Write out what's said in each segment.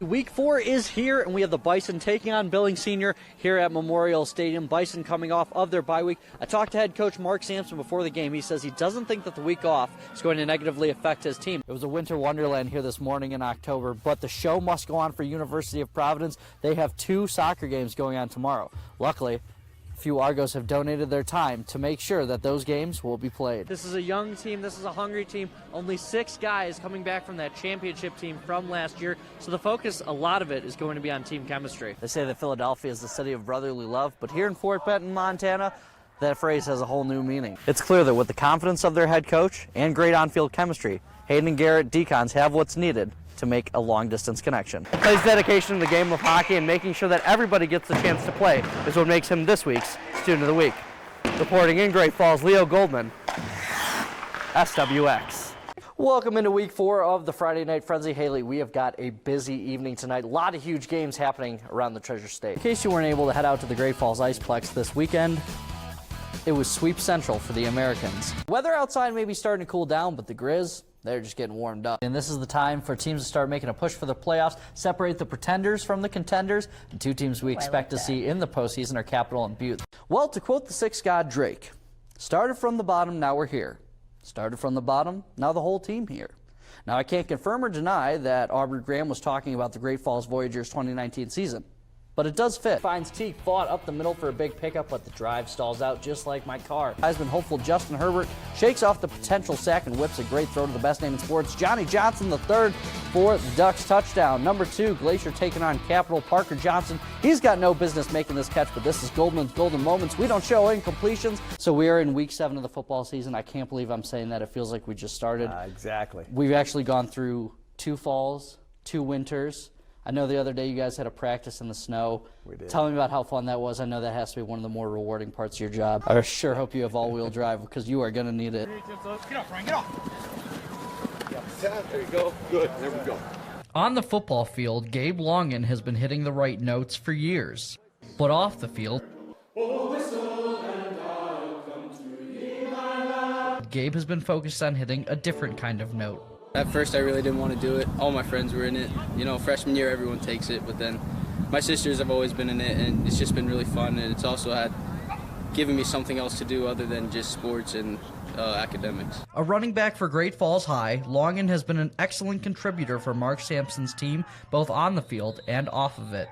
Week 4 is here, and we have the Bison taking on Billings Senior here at Memorial Stadium. Bison coming off of their bye week. I talked to head coach Mark Sampson before the game. He says he doesn't think that the week off is going to negatively affect his team. It was a winter wonderland here this morning in October, but the show must go on for University of Providence. They have 2 soccer games going on tomorrow. Luckily, a few Argos have donated their time to make sure that those games will be played. This is a young team. This is a hungry team. Only 6 guys coming back from that championship team from last year. So the focus, a lot of it, is going to be on team chemistry. They say that Philadelphia is the city of brotherly love, but here in Fort Benton, Montana, that phrase has a whole new meaning. It's clear that with the confidence of their head coach and great on-field chemistry, Hayden and Garrett Decons have what's needed to make a long-distance connection. His dedication to the game of hockey and making sure that everybody gets the chance to play is what makes him this week's Student of the Week. Reporting in Great Falls, Leo Goldman, SWX. Welcome into Week 4 of the Friday Night Frenzy. Haley, we have got a busy evening tonight. A lot of huge games happening around the Treasure State. In case you weren't able to head out to the Great Falls Iceplex this weekend, it was Sweep Central for the Americans. Weather outside may be starting to cool down, but the Grizz, they're just getting warmed up. And this is the time for teams to start making a push for the playoffs, separate the pretenders from the contenders. And 2 teams we expect to see in the postseason are Capital and Butte. Well, to quote the Six God Drake, started from the bottom, now we're here. Started from the bottom, now the whole team here. Now, I can't confirm or deny that Aubrey Graham was talking about the Great Falls Voyagers 2019 season, but it does fit. Finds Teague fought up the middle for a big pickup, but the drive stalls out just like my car. Heisman hopeful Justin Herbert shakes off the potential sack and whips a great throw to the best name in sports, Johnny Johnson III, for the Ducks touchdown. Number 2, Glacier taking on Capital, Parker Johnson. He's got no business making this catch, but this is Goldman's golden moments. We don't show incompletions. So we are in week 7 of the football season. I can't believe I'm saying that. It feels like we just started. Exactly. We've actually gone through 2 falls, 2 winters. I know the other day you guys had a practice in the snow. We did. Tell me about how fun that was. I know that has to be one of the more rewarding parts of your job. I sure hope you have all-wheel drive because you are going to need it. Get off, Ryan, get off. There you go. Good. There we go. On the football field, Gabe Longan has been hitting the right notes for years. But off the field, Gabe has been focused on hitting a different kind of note. At first, I really didn't want to do it. All my friends were in it. You know, freshman year, everyone takes it, but then my sisters have always been in it, and it's just been really fun, and it's also given me something else to do other than just sports and academics. A running back for Great Falls High, Longan has been an excellent contributor for Mark Sampson's team, both on the field and off of it.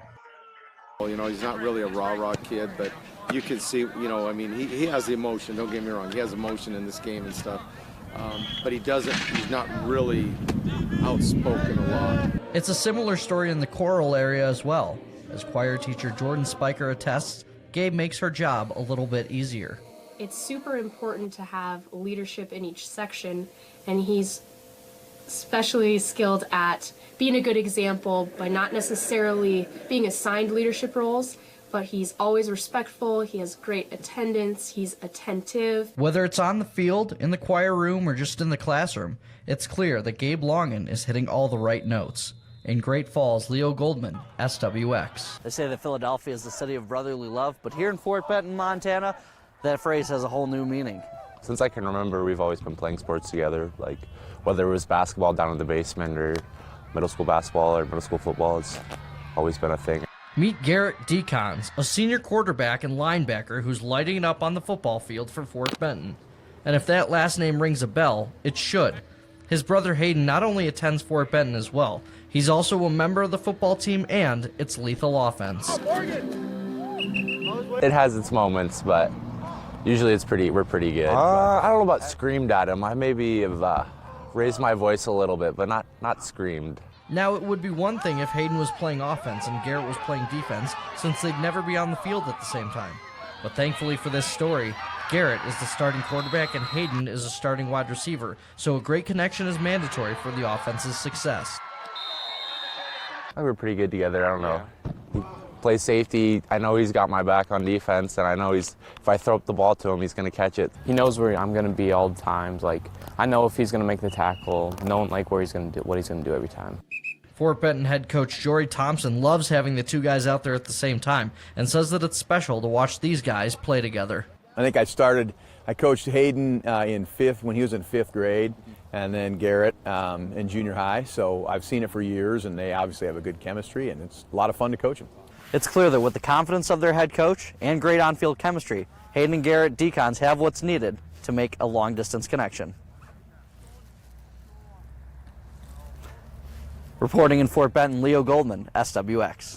Well, you know, he's not really a rah-rah kid, but you can see, you know, I mean, he has the emotion, don't get me wrong. He has emotion in this game and stuff. But he's not really outspoken a lot. It's a similar story in the choral area as well. As choir teacher Jordan Spiker attests, Gabe makes her job a little bit easier. It's super important to have leadership in each section, and he's especially skilled at being a good example by not necessarily being assigned leadership roles, but he's always respectful, he has great attendance, he's attentive. Whether it's on the field, in the choir room, or just in the classroom, it's clear that Gabe Longan is hitting all the right notes. In Great Falls, Leo Goldman, SWX. They say that Philadelphia is the city of brotherly love, but here in Fort Benton, Montana, that phrase has a whole new meaning. Since I can remember, we've always been playing sports together, like whether it was basketball down in the basement or middle school basketball or middle school football, it's always been a thing. Meet Garrett Decons, a senior quarterback and linebacker who's lighting it up on the football field for Fort Benton. And if that last name rings a bell, it should. His brother Hayden not only attends Fort Benton as well, he's also a member of the football team and its lethal offense. It has its moments, but usually we're pretty good. I don't know about screamed at him. I maybe have raised my voice a little bit, but not screamed. Now, it would be one thing if Hayden was playing offense and Garrett was playing defense, since they'd never be on the field at the same time. But thankfully for this story, Garrett is the starting quarterback and Hayden is a starting wide receiver, so a great connection is mandatory for the offense's success. I think we're pretty good together. I don't know. He plays safety. I know he's got my back on defense, and I know if I throw up the ball to him, he's going to catch it. He knows where I'm going to be all the times. Like, I know if he's going to make the tackle, knowing like where he's going to do, what he's going to do every time. Fort Benton head coach Jory Thompson loves having the 2 guys out there at the same time and says that it's special to watch these guys play together. I think I coached Hayden when he was in 5th grade, and then Garrett in junior high. So I've seen it for years, and they obviously have a good chemistry, and it's a lot of fun to coach them. It's clear that with the confidence of their head coach and great on-field chemistry, Hayden and Garrett Decons have what's needed to make a long-distance connection. Reporting in Fort Benton, Leo Goldman, SWX.